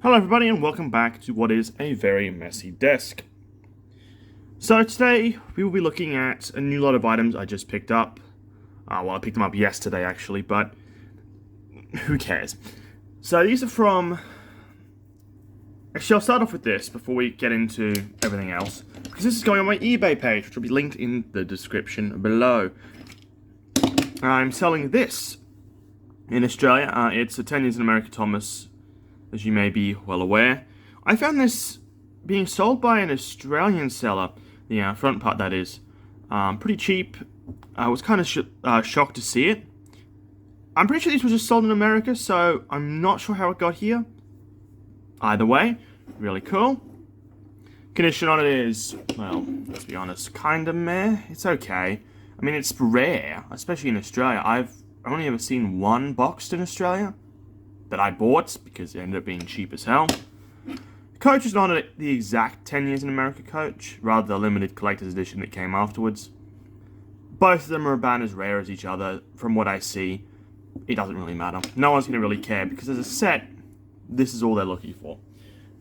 Hello everybody and welcome back to what is a very messy desk. So today we will be looking at a new lot of items I just picked up. Well, I picked them up yesterday actually, but who cares? So these are from... Actually, I'll start off with this before we get into everything else, because this is going on my eBay page, which will be linked in the description below. I'm selling this in Australia. It's a 10 years in America Thomas, as you may be well aware. I found this being sold by an Australian seller, the front part that is, pretty cheap. I was kind of shocked to see it. I'm pretty sure this was just sold in America, so I'm not sure how it got here. Either way, really cool. Condition on it is, well, let's be honest, kind of meh. It's okay. I mean, it's rare, especially in Australia. I've only ever seen one boxed in Australia that I bought because it ended up being cheap as hell. The coach is not the exact 10 years in America coach, rather the limited collector's edition that came afterwards. Both of them are about as rare as each other. From what I see, it doesn't really matter. No one's going to really care because as a set, this is all they're looking for.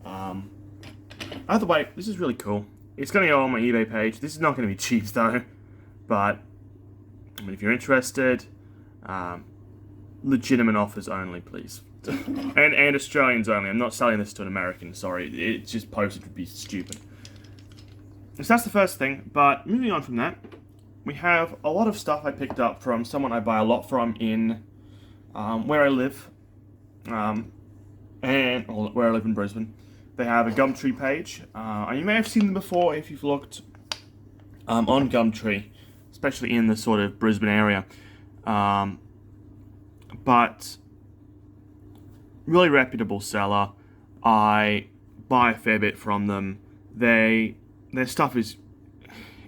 Either way, this is really cool. It's going to go on my eBay page. This is not going to be cheap though, but I mean, if you're interested, legitimate offers only, please. and Australians only. I'm not selling this to an American, sorry. It's just posted would be stupid. So that's the first thing, but moving on from that, we have a lot of stuff I picked up from someone I buy a lot from in where I live, and where I live in Brisbane. They have a Gumtree page, and you may have seen them before if you've looked on Gumtree, especially in the sort of Brisbane area. But really reputable seller. I buy a fair bit from them. Their stuff is,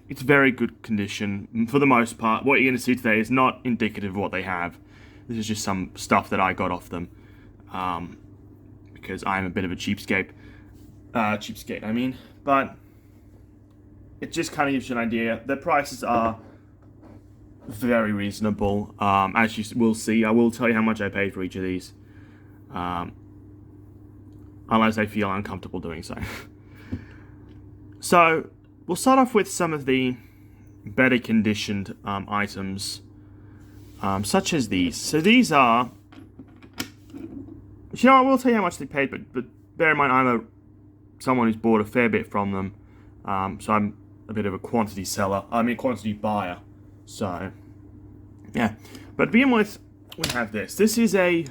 it's very good condition for the most part. What you're going to see today is not indicative of what they have. This is just some stuff that I got off them, because I'm a bit of a cheapskate. I mean, but it just kind of gives you an idea. Their prices are very reasonable. As you will see, I will tell you how much I paid for each of these, unless I feel uncomfortable doing so. So we'll start off with some of the better conditioned items, such as these. So these are, I will tell you how much they paid, but bear in mind I'm someone who's bought a fair bit from them, so I'm a bit of a quantity buyer. So, yeah. But to begin with, we have this. This is a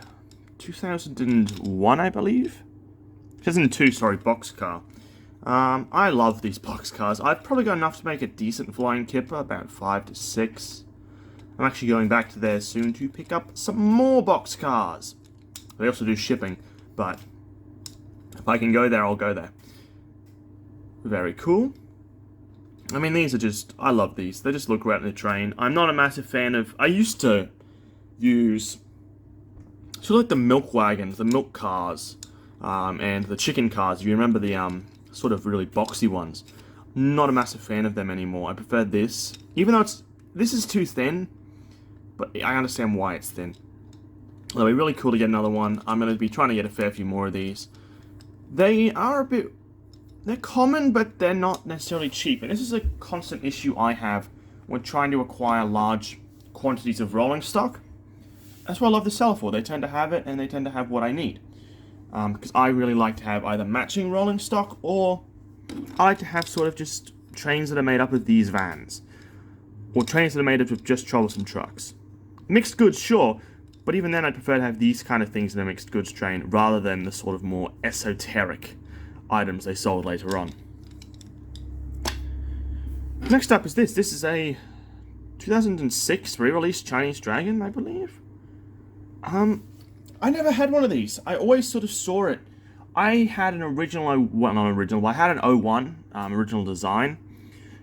2001, I believe? 2002, sorry, Boxcar. I love these Boxcars. I've probably got enough to make a decent flying kipper, about 5 to 6. I'm actually going back to there soon to pick up some more Boxcars. They also do shipping, but if I can go there, I'll go there. Very cool. I mean, these are just, I love these. They just look great in the train. I'm not a massive fan of, I used to use sort of like the milk wagons, the milk cars, and the chicken cars. If you remember the sort of really boxy ones. Not a massive fan of them anymore. I prefer this. Even though this is too thin, but I understand why it's thin. It'll be really cool to get another one. I'm going to be trying to get a fair few more of these. They are a bit... They're common, but they're not necessarily cheap. And this is a constant issue I have when trying to acquire large quantities of rolling stock. That's what I love the seller for. They tend to have it, and they tend to have what I need. Because I really like to have either matching rolling stock, or I like to have sort of just trains that are made up of these vans. Or trains that are made up of just troublesome trucks. Mixed goods, sure, but even then I prefer to have these kind of things in a mixed goods train, rather than the sort of more esoteric items they sold later on. Next up is this. This is a 2006 re-released Chinese Dragon, I believe. I never had one of these. I always sort of saw it. I had an original, I had an 01 original design.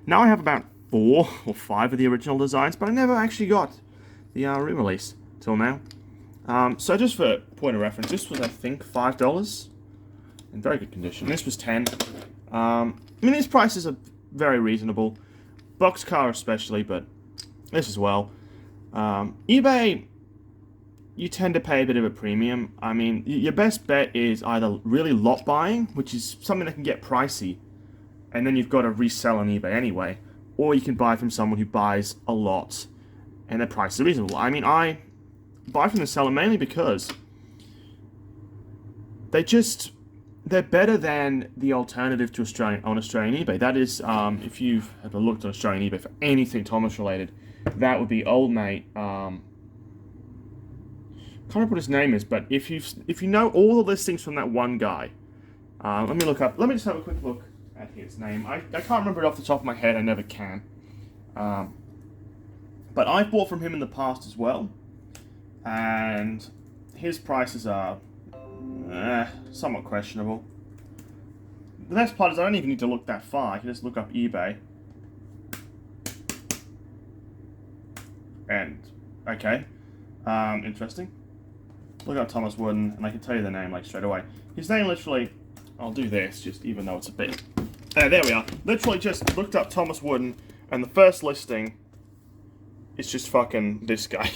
Now I have about 4 or 5 of the original designs, but I never actually got the re-release till now. So just for point of reference, this was, I think, $5. In very good condition. This was 10. I mean, these prices are very reasonable. Boxcar especially, but this as well. eBay you tend to pay a bit of a premium. I mean, your best bet is either really lot buying, which is something that can get pricey, and then you've got to resell on eBay anyway, or you can buy from someone who buys a lot, and their price is reasonable. I mean, I buy from the seller mainly because they're better than the alternative to Australian eBay. That is, if you've ever looked on Australian eBay for anything Thomas related, that would be old mate. Can't remember what his name is, but if you know all the listings from that one guy, let me look up. Let me just have a quick look at his name. I can't remember it off the top of my head. I never can. But I've bought from him in the past as well, and his prices are somewhat questionable. The next part is I don't even need to look that far. I can just look up eBay. And, okay, interesting. Look up Thomas Wooden, and I can tell you the name like straight away. His name literally, I'll do this, just even though it's a bit. There we are. Literally just looked up Thomas Wooden, and the first listing is just fucking this guy.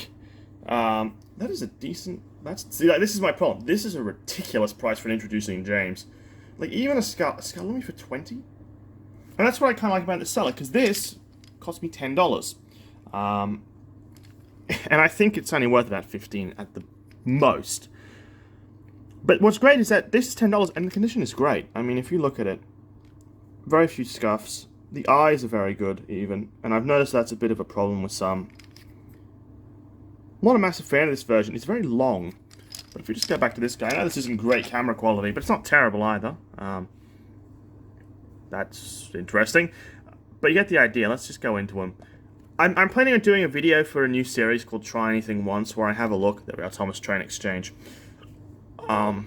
That is a decent. See, like, this is my problem. This is a ridiculous price for introducing James. Like, even a skull me for 20, and that's what I kind of like about the seller, because this cost me $10. And I think it's only worth about 15 at the most. But what's great is that this is $10 and the condition is great. I mean, if you look at it, very few scuffs. The eyes are very good, even. And I've noticed that's a bit of a problem with some. I'm not a massive fan of this version. It's very long. But if we just go back to this guy, I know this isn't great camera quality, but it's not terrible either. That's interesting. But you get the idea. Let's just go into him. I'm planning on doing a video for a new series called Try Anything Once, where I have a look. There we are, Thomas Train Exchange. I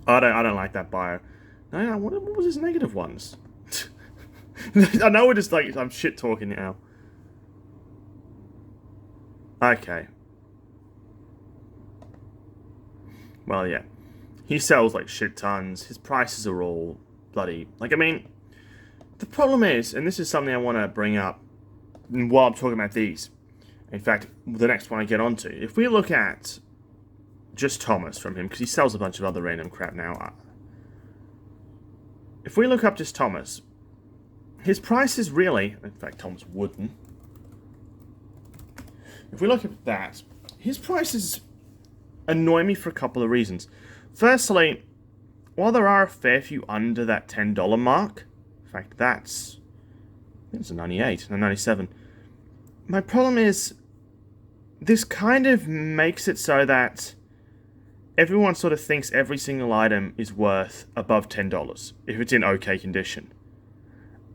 don't like that bio. No, what was his negative ones? I know we're just like, I'm shit talking now. Okay. Well, yeah. He sells like shit tons. His prices are all bloody. Like, I mean, the problem is, and this is something I want to bring up while I'm talking about these. In fact, the next one I get onto. If we look at just Thomas from him, because he sells a bunch of other random crap now. If we look up just Thomas, his price is really, in fact, Thomas Wooden. If we look at that, his prices annoy me for a couple of reasons. Firstly, while there are a fair few under that $10 mark, in fact, I think it's a 98, a 97. My problem is, this kind of makes it so that everyone sort of thinks every single item is worth above $10 if it's in okay condition.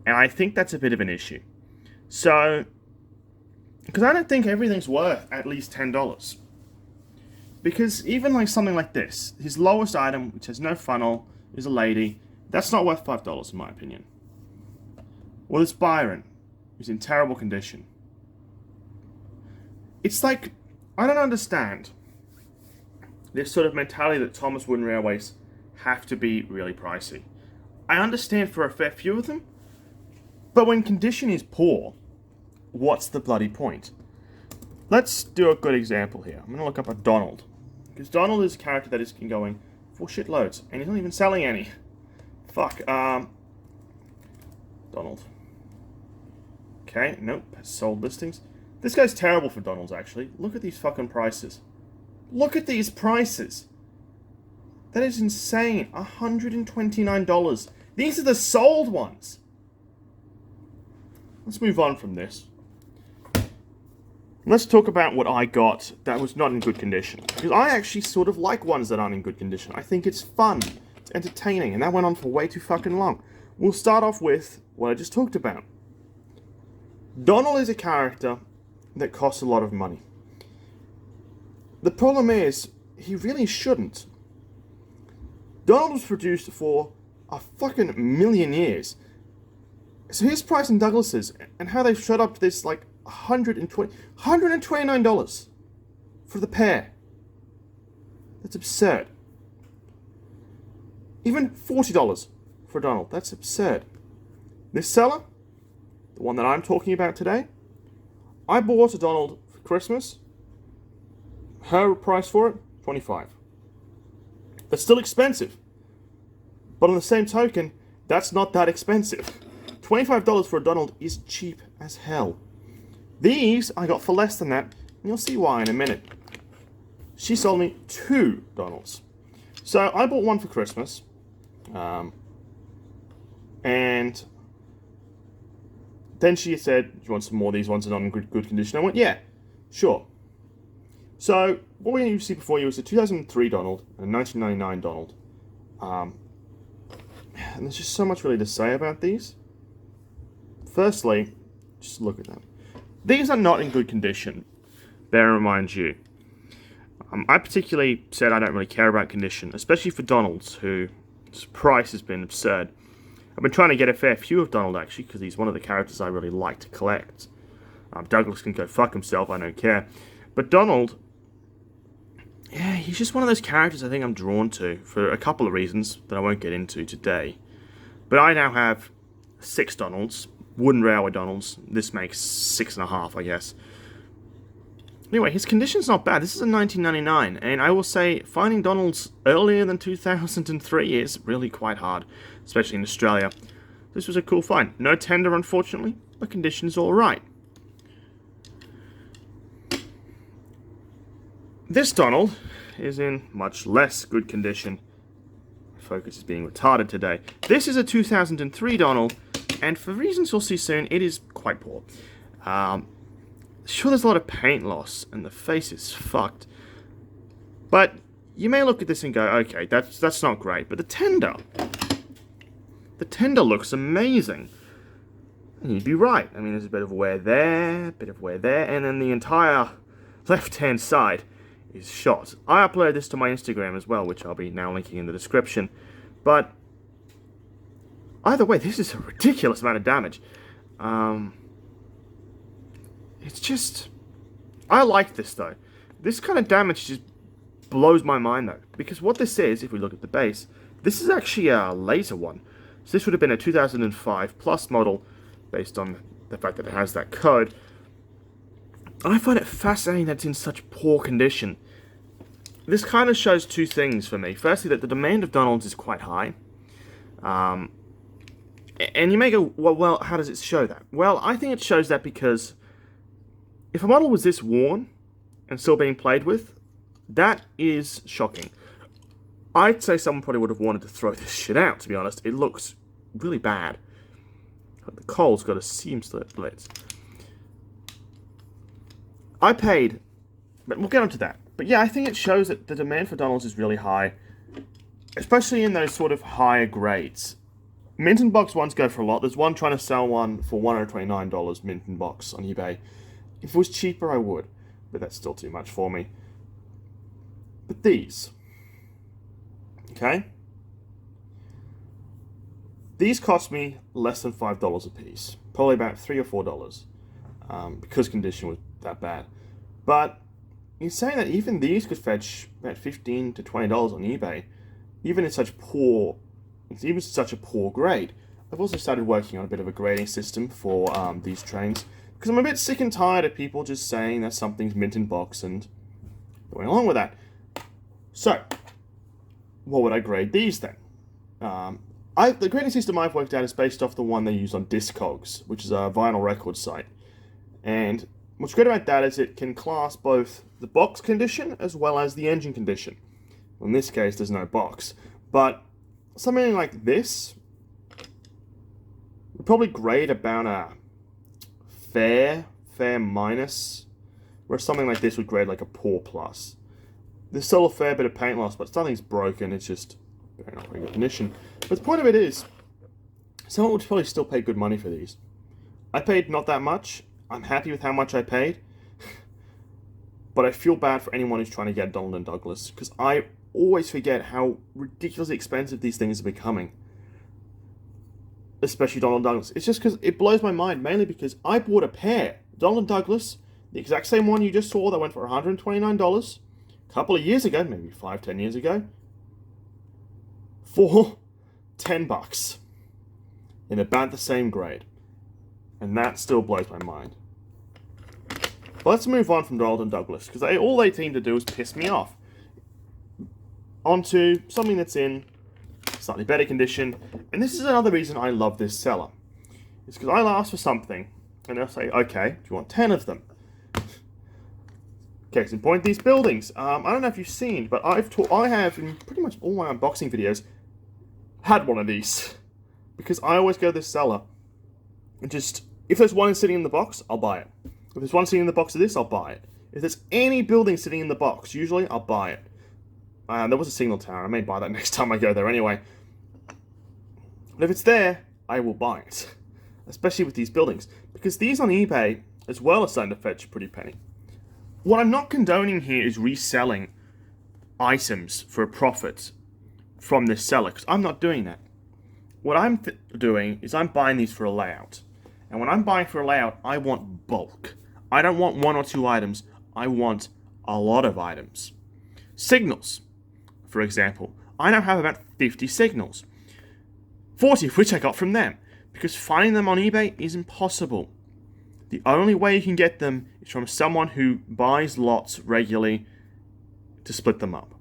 And I think that's a bit of an issue. So, because I don't think everything's worth at least $10. Because even like something like this, his lowest item, which has no funnel, is a lady, that's not worth $5 in my opinion. Well, this Byron is in terrible condition. It's like, I don't understand this sort of mentality that Thomas Wooden Railways have to be really pricey. I understand for a fair few of them, but when condition is poor, what's the bloody point? Let's do a good example here. I'm going to look up a Donald. Because Donald is a character that is going for shitloads, and he's not even selling any. Fuck, Donald. Okay, nope, sold listings. This guy's terrible for Donald's, actually. Look at these fucking prices. Look at these prices. That is insane. $129. These are the sold ones. Let's move on from this. Let's talk about what I got that was not in good condition. Because I actually sort of like ones that aren't in good condition. I think it's fun. It's entertaining. And that went on for way too fucking long. We'll start off with what I just talked about. Donald is a character that costs a lot of money. The problem is, he really shouldn't. Donald was produced for a fucking million years. So his price in Douglas's, and how they've shot up to this, like, $129 for the pair. That's absurd. Even $40 for Donald. That's absurd. This seller, the one that I'm talking about today, I bought a Donald for Christmas Her price for it, $25. That's still expensive. But on the same token, that's not that expensive. $25 for a Donald is cheap as hell. These I got for less than that, and you'll see why in a minute. She sold me 2 Donalds. So I bought one for Christmas. And then she said, do you want some more of these ones are not in good condition? I went, yeah, sure. So what we used to see before you was a 2003 Donald and a 1999 Donald. And there's just so much really to say about these. Firstly, just look at them. These are not in good condition, bear in mind you. I particularly said I don't really care about condition, especially for Donalds, whose price has been absurd. I've been trying to get a fair few of Donald, actually, because he's one of the characters I really like to collect. Douglas can go fuck himself, I don't care. But Donald, yeah, he's just one of those characters I think I'm drawn to, for a couple of reasons that I won't get into today. But I now have 6 Donalds, wooden railway Donalds. This makes 6.5, I guess. Anyway, his condition's not bad. This is a 1999, and I will say finding Donalds earlier than 2003 is really quite hard, especially in Australia. This was a cool find. No tender, unfortunately, but condition's alright. This Donald is in much less good condition. Focus is being retarded today. This is a 2003 Donald, and for reasons you'll see soon, it is quite poor. Sure, there's a lot of paint loss, and the face is fucked. But you may look at this and go, okay, that's not great. But the tender looks amazing. And you'd be right. I mean, there's a bit of wear there, and then the entire left-hand side is shot. I uploaded this to my Instagram as well, which I'll be now linking in the description. But either way, this is a ridiculous amount of damage. It's just, I like this though. This kind of damage just blows my mind though. Because what this is, if we look at the base, this is actually a later one. So this would have been a 2005 plus model based on the fact that it has that code. And I find it fascinating that it's in such poor condition. This kind of shows two things for me. Firstly, that the demand of Donalds is quite high. And you may go, well, how does it show that? Well, I think it shows that because if a model was this worn and still being played with, that is shocking. I'd say someone probably would have wanted to throw this shit out, to be honest. It looks really bad. The coal's got a seam split. I paid, but we'll get onto that. But yeah, I think it shows that the demand for Donalds is really high, especially in those sort of higher grades. Mint and box ones go for a lot. There's one trying to sell one for $129 mint and box on eBay. If it was cheaper, I would, but that's still too much for me. But these, okay? These cost me less than $5 a piece, probably about $3 or $4, because condition was that bad. But in saying that, even these could fetch about $15 to $20 on eBay, even in such a poor grade. I've also started working on a bit of a grading system for these trains, because I'm a bit sick and tired of people just saying that something's mint in box and going along with that. So, what would I grade these then? The grading system I've worked out is based off the one they use on Discogs, which is a vinyl record site. And what's great about that is it can class both the box condition as well as the engine condition. In this case, there's no box. But something like this would probably grade about a fair minus, whereas something like this would grade like a poor plus. There's still a fair bit of paint loss, but nothing's broken, it's just not very good condition. But the point of it is, someone would probably still pay good money for these. I paid not that much. I'm happy with how much I paid. But I feel bad for anyone who's trying to get Donald and Douglas, because I always forget how ridiculously expensive these things are becoming. Especially Donald and Douglas. It's just because it blows my mind, mainly because I bought a pair. Donald and Douglas, the exact same one you just saw that went for $129 a couple of years ago, maybe 5-10 years ago, for $10 in about the same grade. And that still blows my mind. But let's move on from Donald and Douglas, because all they seem to do is piss me off. Onto something that's in slightly better condition, and this is another reason I love this seller. It's because I'll ask for something, and they'll say, okay, do you want 10 of them? Case in point, these buildings. I don't know if you've seen, but I have, in pretty much all my unboxing videos, had one of these. Because I always go to this seller, and just, if there's one sitting in the box, I'll buy it. If there's one sitting in the box of this, I'll buy it. If there's any building sitting in the box, usually I'll buy it. There was a signal tower. I may buy that next time I go there anyway. But if it's there, I will buy it. Especially with these buildings. Because these on eBay, as well, are starting to fetch a pretty penny. What I'm not condoning here is reselling items for a profit from this seller. Because I'm not doing that. What I'm doing is I'm buying these for a layout. And when I'm buying for a layout, I want bulk. I don't want 1 or 2 items. I want a lot of items. Signals, for example. I now have about 50 signals. 40 of which I got from them. Because finding them on eBay is impossible. The only way you can get them is from someone who buys lots regularly to split them up.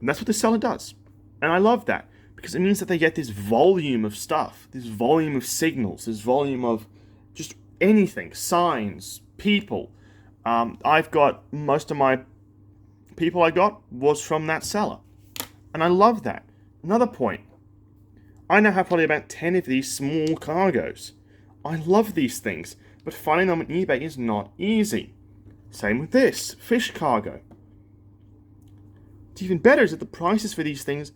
And that's what the seller does. And I love that. Because it means that they get this volume of stuff. This volume of signals. This volume of just anything. Signs. People. I've got most of my people I got was from that seller. And I love that. Another point. I now have probably about 10 of these small cargos. I love these things. But finding them on eBay is not easy. Same with this. Fish cargo. What's even better is that the prices for these things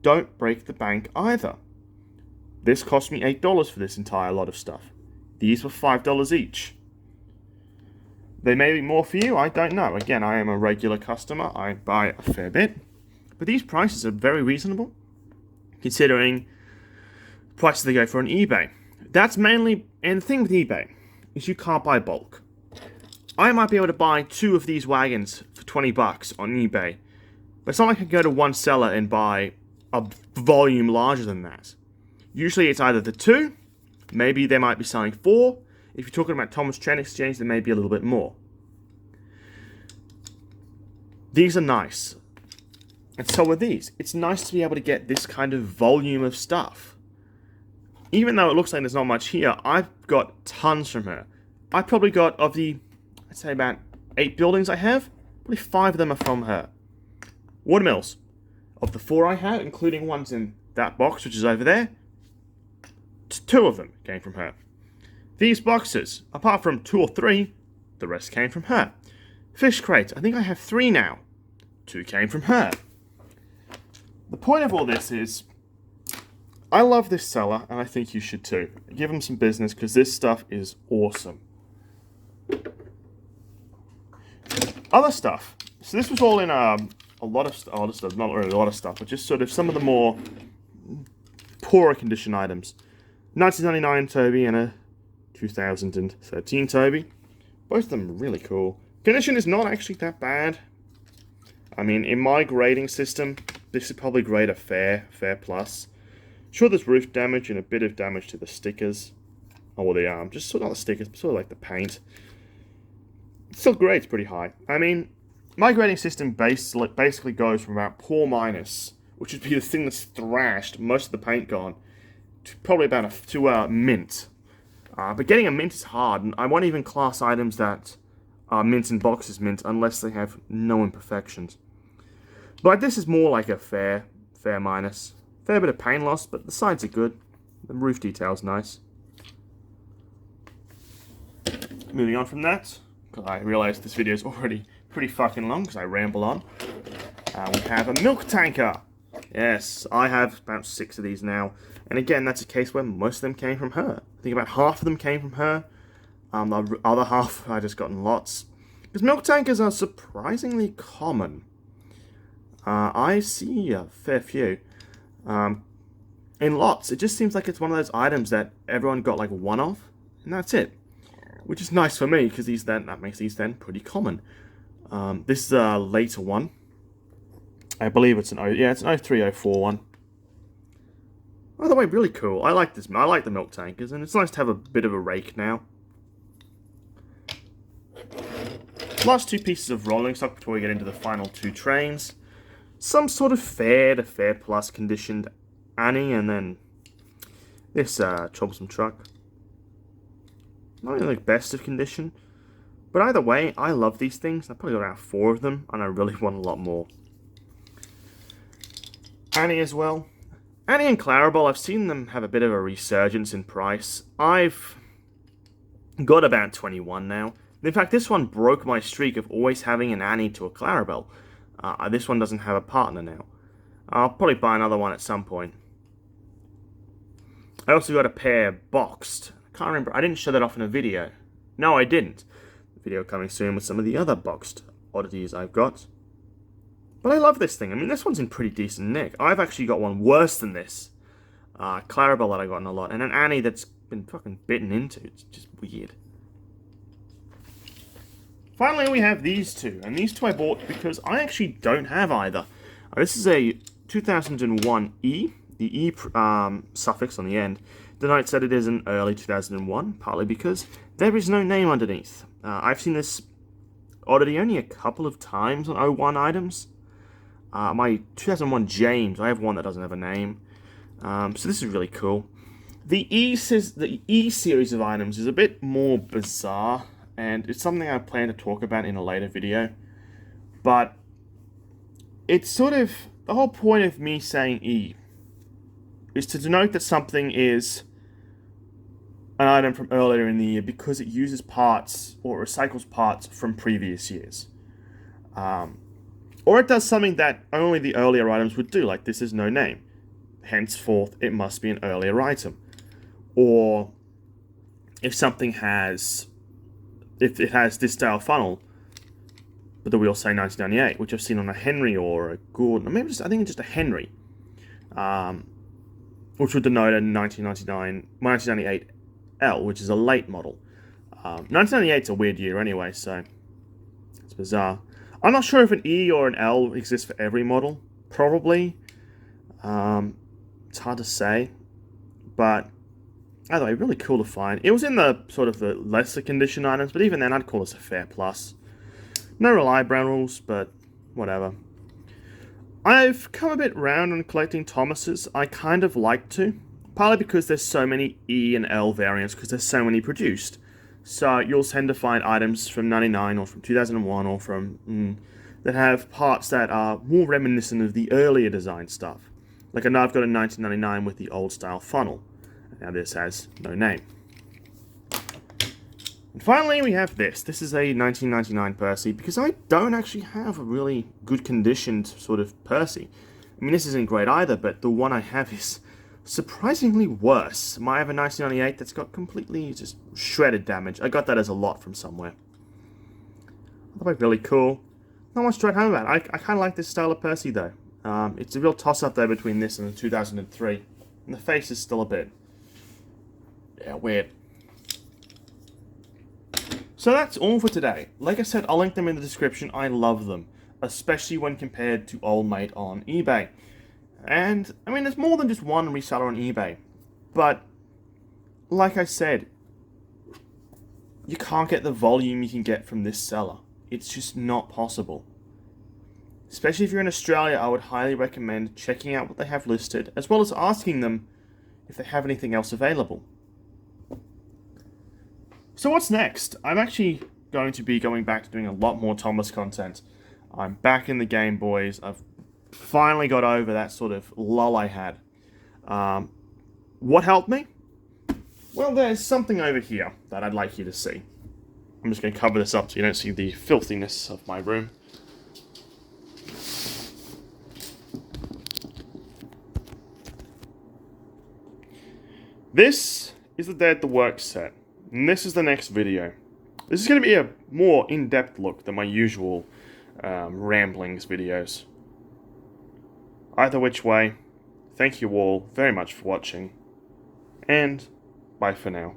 don't break the bank either. This cost me $8 for this entire lot of stuff. These were $5 each. They may be more for you, I don't know. Again, I am a regular customer. I buy a fair bit. But these prices are very reasonable, considering the prices they go for on eBay. That's mainly, and the thing with eBay is you can't buy bulk. I might be able to buy 2 of these wagons for $20 on eBay, but it's not like I can go to one seller and buy a volume larger than that. Usually it's either the 2, maybe they might be selling 4. If you're talking about Thomas Chen Exchange, there may be a little bit more. These are nice. And so are these. It's nice to be able to get this kind of volume of stuff. Even though it looks like there's not much here, I've got tons from her. I probably got, of the, I'd say about 8 buildings I have, probably 5 of them are from her. Watermills. Of the 4 I had, including ones in that box, which is over there, 2 of them came from her. These boxes, apart from 2 or 3, the rest came from her. Fish crates, I think I have 3 now. 2 came from her. The point of all this is, I love this seller, and I think you should too. Give them some business, because this stuff is awesome. Other stuff. So this was all in a lot of stuff, not really a lot of stuff, but just sort of some of the more poorer condition items. 1999 Toby and a 2013 Toby. Both of them are really cool. Condition is not actually that bad. I mean, in my grading system, this is probably grade a fair plus. Sure, there's roof damage and a bit of damage to the stickers. Or the just sort of not the stickers, but sort of like the paint. Still grades pretty high. I mean, my grading system basically goes from about poor minus, which would be the thing that's thrashed, most of the paint gone, to probably about to mint. But getting a mint is hard, and I won't even class items that are mint in boxes mint unless they have no imperfections. But this is more like a fair minus. Fair bit of paint loss, but the sides are good. The roof detail's nice. Moving on from that, because I realize this video is already pretty fucking long because I ramble on. We have a milk tanker. Yes, I have about 6 of these now. And again, that's a case where most of them came from her. I think about half of them came from her. The other half I just got in lots. Because milk tankers are surprisingly common. I see a fair few. In lots. It just seems like it's one of those items that everyone got like 1 of. And that's it. Which is nice for me, because that makes these then pretty common. This is a later one. I believe it's it's an 0304 one. By the way, really cool. I like this. I like the milk tankers, and it's nice to have a bit of a rake now. Last two pieces of rolling stock before we get into the final two trains. Some sort of fair to fair plus conditioned Annie, and then this troublesome truck. Not really like best of condition, but either way, I love these things. I probably got around 4 of them, and I really want a lot more. Annie as well. Annie and Clarabelle, I've seen them have a bit of a resurgence in price. I've got about 21 now. In fact, this one broke my streak of always having an Annie to a Clarabelle. This one doesn't have a partner now. I'll probably buy another one at some point. I also got a pair boxed. I can't remember. I didn't show that off in a video. No, I didn't. Video coming soon with some of the other boxed oddities I've got. But I love this thing. I mean, this one's in pretty decent nick. I've actually got one worse than this. Clarabelle that I got in a lot. And an Annie that's been fucking bitten into. It's just weird. Finally, we have these two. And these two I bought because I actually don't have either. This is a 2001 E. The E suffix on the end denotes that it is an early 2001, partly because there is no name underneath. I've seen this oddity only a couple of times on 01 items. My 2001 James, I have one that doesn't have a name. So this is really cool. The E series of items is a bit more bizarre, and it's something I plan to talk about in a later video. But it's sort of the whole point of me saying E is to denote that something is an item from earlier in the year because it uses parts or recycles parts from previous years. Or it does something that only the earlier items would do, like this is no name. Henceforth, it must be an earlier item. Or if something has, if it has this style funnel, but the wheels say 1998, which I've seen on a Henry or a Gordon, or maybe just, I think it's just a Henry, which would denote a 1998 L, which is a late model. 1998 is a weird year anyway, so it's bizarre. I'm not sure if an E or an L exists for every model. Probably. It's hard to say, but either way, really cool to find. It was in the sort of the lesser condition items, but even then, I'd call this a fair plus. No real eyebrow rules, but whatever. I've come a bit round on collecting Thomases. I kind of like to, partly because there's so many E and L variants, because there's so many produced. So you'll tend to find items from 99 or from 2001 or from that have parts that are more reminiscent of the earlier design stuff. Like I know I've got a 1999 with the old style funnel. Now this has no name. And finally we have this. This is a 1999 Percy because I don't actually have a really good conditioned sort of Percy. I mean, this isn't great either, but the one I have is surprisingly worse. I have a 1998 that's got completely just shredded damage. I got that as a lot from somewhere. Otherwise, really cool. Not much to write home about. I kind of like this style of Percy though. It's a real toss-up though between this and the 2003. And the face is still a bit, yeah, weird. So that's all for today. Like I said, I'll link them in the description. I love them, especially when compared to Old Mate on eBay. And, I mean, there's more than just one reseller on eBay. But, like I said, you can't get the volume you can get from this seller. It's just not possible. Especially if you're in Australia, I would highly recommend checking out what they have listed, as well as asking them if they have anything else available. So what's next? I'm actually going to be going back to doing a lot more Thomas content. I'm back in the game, boys. I've finally got over that sort of lull I had. What helped me? Well, there's something over here that I'd like you to see. I'm just going to cover this up so you don't see the filthiness of my room. This is the Day at the Work set, and this is the next video. This is going to be a more in-depth look than my usual ramblings videos. Either which way, thank you all very much for watching, and bye for now.